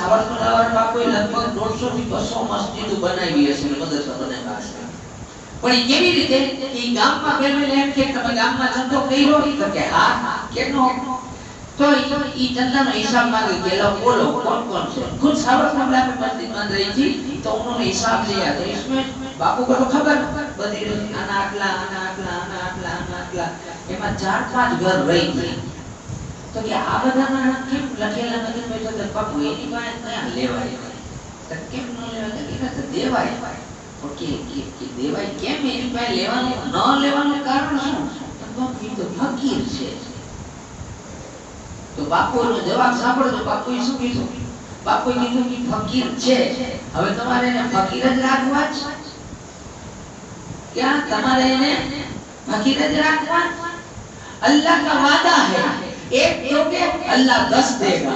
સાવરકુંડલા બાપુએ લગભગ 150 થી 200 મસ્જિદ બનાવી હશે મદરસા બનાવ્યા હશે. પણ એ કેવી રીતે એ ગામમાં ફેમિલી એમ કે તમે ગામમાં ધંધો કર્યો તો કે હા કેનો તો ઈ ચંદાનો હિસાબ માંગે કે લો બોલો कौन कौन से खुद सावरकुंडला में मस्जिद बन रही थी तो उन्होंने हिसाब लिया तो इसमें बापू को तो खबर बदी आना आटला एમાં 4-5 ઘર રહી ગઈ તો કે આ બધામાં કેમ લખેલા નથી પૈસા તો બાપુ એની પાસે ક્યાં લેવાય તો કેમ ન લેવાય કે દેવાય ઓકે કે દેવાય કેમ એની પાસે લેવાનું ન લેવાનું કારણ શું તો બાપુ તો ફકીર છે તો બાપુનો જવાબ સાંભળો બાપુએ શું કીધું બાપુએ કીધું કે ફકીર છે હવે તમારે એને ફકીર જ રાખવા છે क्या તમારે એને ફકીર જ રાખવા अल्लाह का वादा है एक दोगे अल्लाह 10 देगा